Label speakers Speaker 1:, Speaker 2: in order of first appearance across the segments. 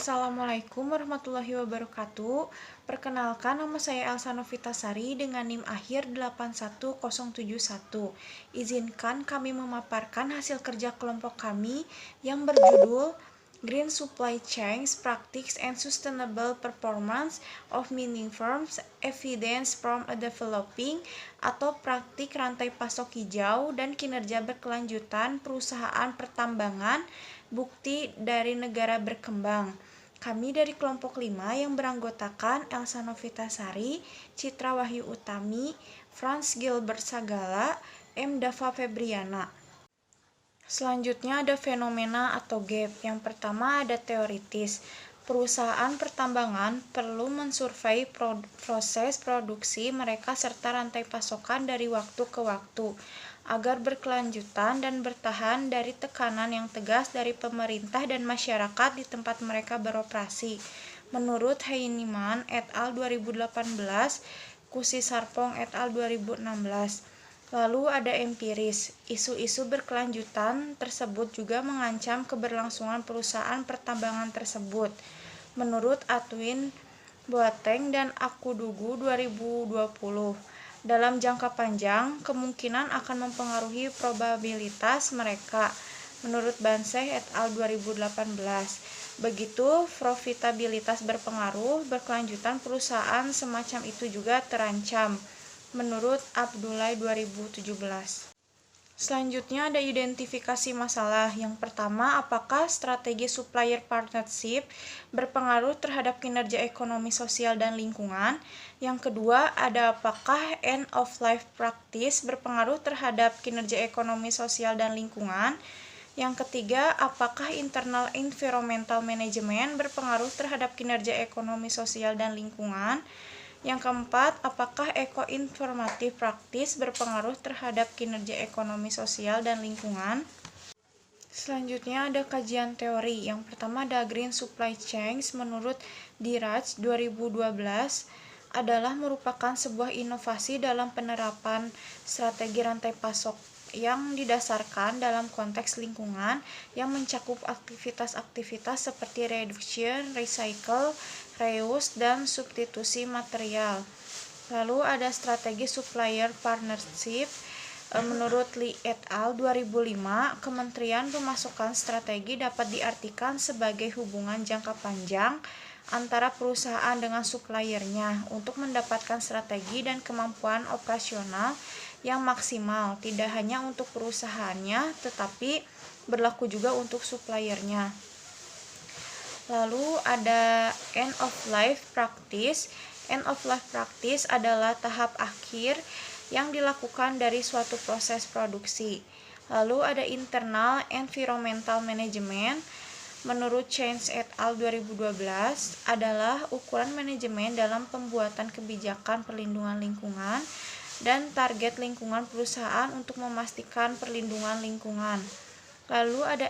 Speaker 1: Assalamualaikum warahmatullahi wabarakatuh. Perkenalkan, nama saya Elsa Novitasari dengan NIM akhir 81071. Izinkan kami memaparkan hasil kerja kelompok kami yang berjudul Green Supply Chains Practice and Sustainable Performance of Mining Firms Evidence from a Developing atau praktik rantai pasok hijau dan kinerja berkelanjutan perusahaan pertambangan bukti dari negara berkembang. Kami dari kelompok 5 yang beranggotakan Elsa Novitasari, Citra Wahyu Utami, Franz Gilbert Sagala, M. Dava Febriana. Selanjutnya ada fenomena atau gap. Yang pertama ada teoritis. Perusahaan pertambangan perlu mensurvei proses produksi mereka serta rantai pasokan dari waktu ke waktu agar berkelanjutan dan bertahan dari tekanan yang tegas dari pemerintah dan masyarakat di tempat mereka beroperasi. Menurut Heinemann et al. 2018, Kusi Sarpong et al. 2016. Lalu ada empiris. Isu-isu berkelanjutan tersebut juga mengancam keberlangsungan perusahaan pertambangan tersebut. Menurut Atwin, Boateng dan Akudugu 2020, dalam jangka panjang kemungkinan akan mempengaruhi probabilitas mereka. Menurut Banseh et al. 2018, begitu profitabilitas berpengaruh, berkelanjutan perusahaan semacam itu juga terancam. Menurut Abdullah 2017. Selanjutnya ada identifikasi masalah. Yang pertama, apakah strategi supplier partnership berpengaruh terhadap kinerja ekonomi sosial dan lingkungan? Yang kedua, ada apakah end of life practice berpengaruh terhadap kinerja ekonomi sosial dan lingkungan? Yang ketiga, apakah internal environmental management berpengaruh terhadap kinerja ekonomi sosial dan lingkungan? Yang keempat, apakah eco-informative practice berpengaruh terhadap kinerja ekonomi sosial dan lingkungan? Selanjutnya ada kajian teori. Yang pertama ada Green Supply Chains menurut Diraj 2012 adalah merupakan sebuah inovasi dalam penerapan strategi rantai pasok yang didasarkan dalam konteks lingkungan yang mencakup aktivitas-aktivitas seperti reduction, recycle, reuse, dan substitusi material. Lalu ada strategi supplier partnership. Menurut Lee et al. 2005, Kementerian Pemasukan Strategi dapat diartikan sebagai hubungan jangka panjang antara perusahaan dengan suppliernya untuk mendapatkan strategi dan kemampuan operasional yang maksimal, tidak hanya untuk perusahaannya, tetapi berlaku juga untuk suppliernya. Lalu ada end of life practice. End of life practice adalah tahap akhir yang dilakukan dari suatu proses produksi. Lalu ada internal environmental management. Menurut Chains et al. 2012 adalah ukuran manajemen dalam pembuatan kebijakan perlindungan lingkungan dan target lingkungan perusahaan untuk memastikan perlindungan lingkungan. Lalu ada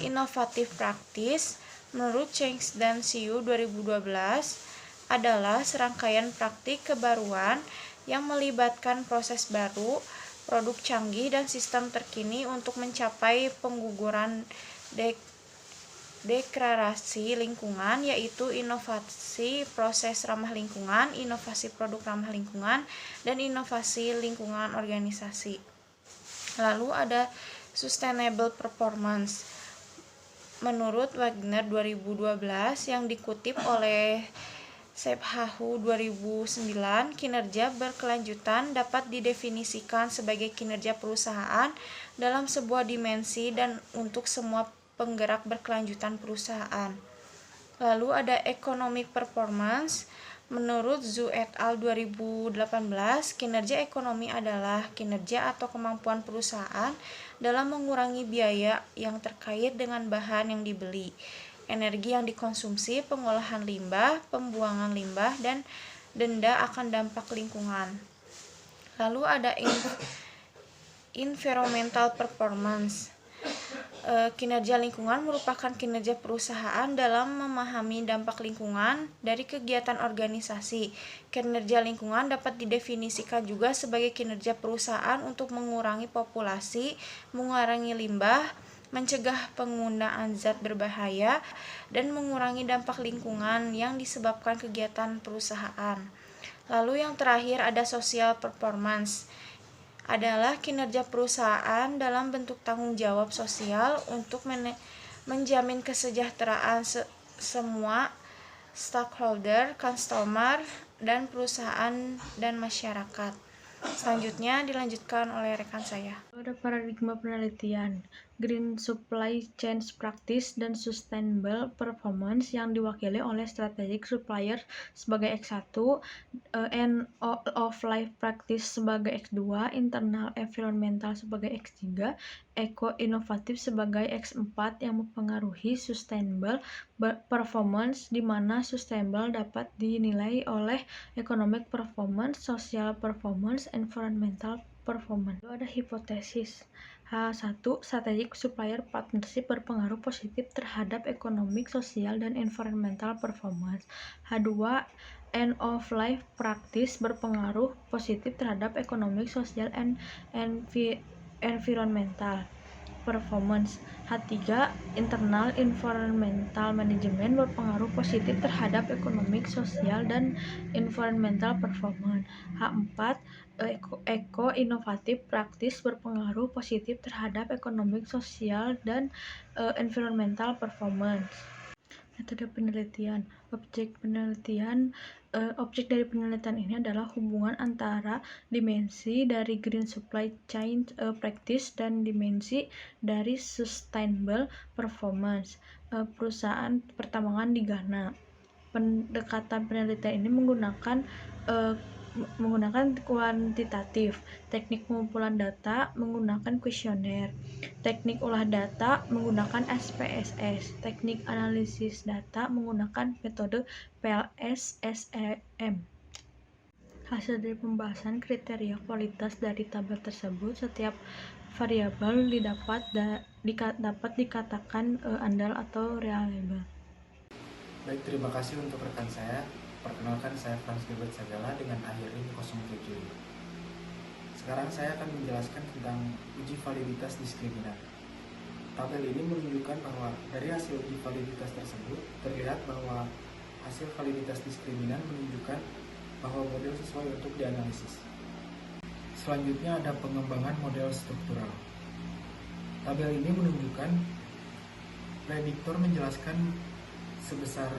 Speaker 1: Innovative Practice. Menurut Cheng dan Siu 2012 adalah serangkaian praktik kebaruan yang melibatkan proses baru, produk canggih, dan sistem terkini untuk mencapai pengguguran degradasi lingkungan, yaitu inovasi proses ramah lingkungan, inovasi produk ramah lingkungan, dan inovasi lingkungan organisasi. Lalu ada Sustainable Performance. Menurut Wagner 2012 yang dikutip oleh Sebhahu 2009, kinerja berkelanjutan dapat didefinisikan sebagai kinerja perusahaan dalam sebuah dimensi dan untuk semua penggerak berkelanjutan perusahaan. Lalu ada Economic Performance. Menurut Zhu et al. 2018, kinerja ekonomi adalah kinerja atau kemampuan perusahaan dalam mengurangi biaya yang terkait dengan bahan yang dibeli, energi yang dikonsumsi, pengolahan limbah, pembuangan limbah, dan denda akan dampak lingkungan. Lalu ada environmental performance. Kinerja lingkungan merupakan kinerja perusahaan dalam memahami dampak lingkungan dari kegiatan organisasi. Kinerja lingkungan dapat didefinisikan juga sebagai kinerja perusahaan untuk mengurangi populasi, mengurangi limbah, mencegah penggunaan zat berbahaya, dan mengurangi dampak lingkungan yang disebabkan kegiatan perusahaan. Lalu yang terakhir ada social performance, adalah kinerja perusahaan dalam bentuk tanggung jawab sosial untuk menjamin kesejahteraan semua stakeholder, customer, dan perusahaan dan masyarakat. Selanjutnya dilanjutkan oleh rekan saya.
Speaker 2: Ada paradigma penelitian, Green Supply Chain Practice dan Sustainable Performance yang diwakili oleh Strategic Supplier sebagai X1, End of Life Practice sebagai X2, Internal Environmental sebagai X3, Eco-Innovative sebagai X4 yang mempengaruhi Sustainable Performance, di mana sustainable dapat dinilai oleh Economic Performance, Social Performance, Environmental Performance. Lalu ada hipotesis. H1, Strategic Supplier Partnership berpengaruh positif terhadap economic, sosial, dan environmental performance. H2, End of Life Practice berpengaruh positif terhadap economic, sosial, and environmental performance. H3, Internal Environmental Management berpengaruh positif terhadap economic, sosial, dan environmental performance. H4, Eco-Innovative Practice berpengaruh positif terhadap economic, sosial, dan environmental performance. Metode penelitian. Objek dari penelitian ini adalah hubungan antara dimensi dari Green Supply Chain Practice dan dimensi dari Sustainable Performance perusahaan pertambangan di Ghana. Pendekatan penelitian ini menggunakan kuantitatif, teknik pengumpulan data menggunakan kuesioner, teknik olah data menggunakan SPSS, teknik analisis data menggunakan metode PLS-SEM. Hasil dari pembahasan kriteria kualitas dari tabel tersebut, setiap variabel dapat dikatakan andal atau reliable.
Speaker 3: Baik, terima kasih untuk rekan saya. Perkenalkan, saya Frans Gilbert Sagala dengan akhir NIM 07. Sekarang saya akan menjelaskan tentang uji validitas diskriminan. Tabel ini menunjukkan bahwa dari hasil uji validitas tersebut terlihat bahwa hasil validitas diskriminan menunjukkan bahwa model sesuai untuk dianalisis. Selanjutnya ada pengembangan model struktural. Tabel ini menunjukkan prediktor menjelaskan sebesar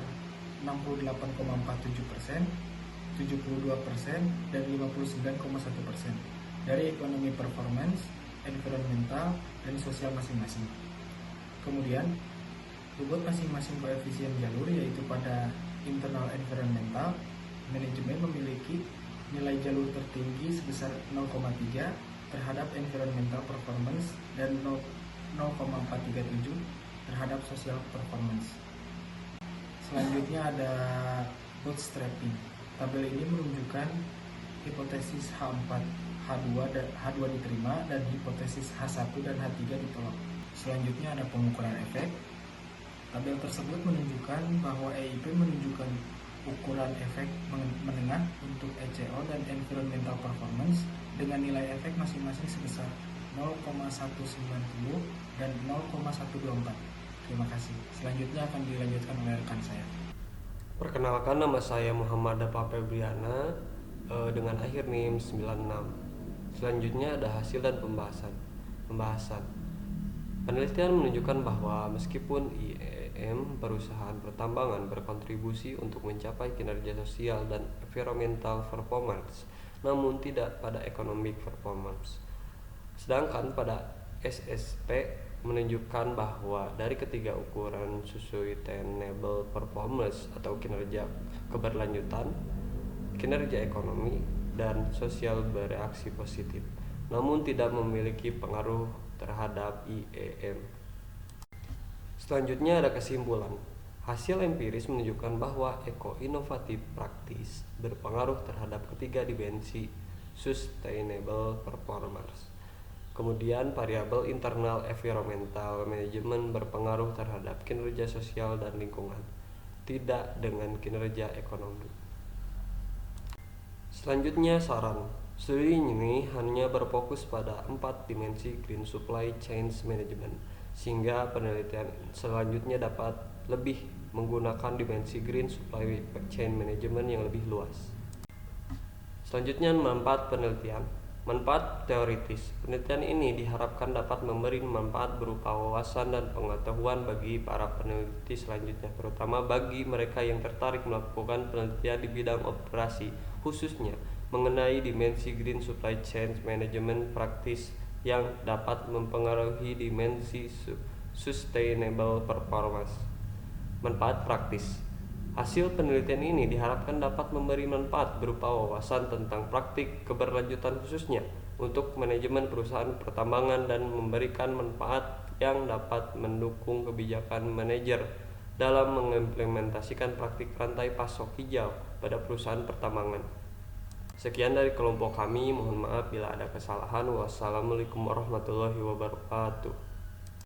Speaker 3: 68,47%, 72%, dan 59,1% dari ekonomi performance, environmental, dan sosial masing-masing. Kemudian, bobot masing-masing koefisien jalur, yaitu pada internal environmental, manajemen memiliki nilai jalur tertinggi sebesar 0,3 terhadap environmental performance dan 0,437 terhadap social performance. Selanjutnya ada bootstrapping. Tabel ini menunjukkan hipotesis H4, H2 diterima, dan hipotesis H1 dan H3 ditolak. Selanjutnya ada pengukuran efek. Tabel tersebut menunjukkan bahwa EIP menunjukkan ukuran efek menengah untuk ECO dan environmental performance dengan nilai efek masing-masing sebesar 0,190 dan 0,124. Terima kasih. Selanjutnya akan dilanjutkan oleh rekan saya.
Speaker 4: Perkenalkan, nama saya Muhammad Dapa Febriana dengan akhir NIM 96. Selanjutnya ada hasil dan pembahasan. Penelitian menunjukkan bahwa meskipun IEM perusahaan pertambangan berkontribusi untuk mencapai kinerja sosial dan environmental performance, namun tidak pada economic performance. Sedangkan pada SSP menunjukkan bahwa dari ketiga ukuran sustainable performance atau kinerja keberlanjutan, kinerja ekonomi, dan sosial bereaksi positif, namun tidak memiliki pengaruh terhadap IEM. Selanjutnya ada kesimpulan. Hasil empiris menunjukkan bahwa eco-innovative practice berpengaruh terhadap ketiga dimensi sustainable performance. Kemudian variabel internal environmental management berpengaruh terhadap kinerja sosial dan lingkungan, tidak dengan kinerja ekonomi. Selanjutnya saran. Studi ini hanya berfokus pada 4 dimensi Green Supply Chain Management, sehingga penelitian selanjutnya dapat lebih menggunakan dimensi green supply chain management yang lebih luas. Selanjutnya, manfaat penelitian. Manfaat teoritis. Penelitian ini diharapkan dapat memberi manfaat berupa wawasan dan pengetahuan bagi para peneliti selanjutnya, terutama bagi mereka yang tertarik melakukan penelitian di bidang operasi, khususnya mengenai dimensi green supply chain management practice yang dapat mempengaruhi dimensi sustainable performance. Manfaat praktis. Hasil penelitian ini diharapkan dapat memberi manfaat berupa wawasan tentang praktik keberlanjutan khususnya untuk manajemen perusahaan pertambangan dan memberikan manfaat yang dapat mendukung kebijakan manajer dalam mengimplementasikan praktik rantai pasok hijau pada perusahaan pertambangan. Sekian dari kelompok kami, mohon maaf bila ada kesalahan. Wassalamualaikum warahmatullahi wabarakatuh.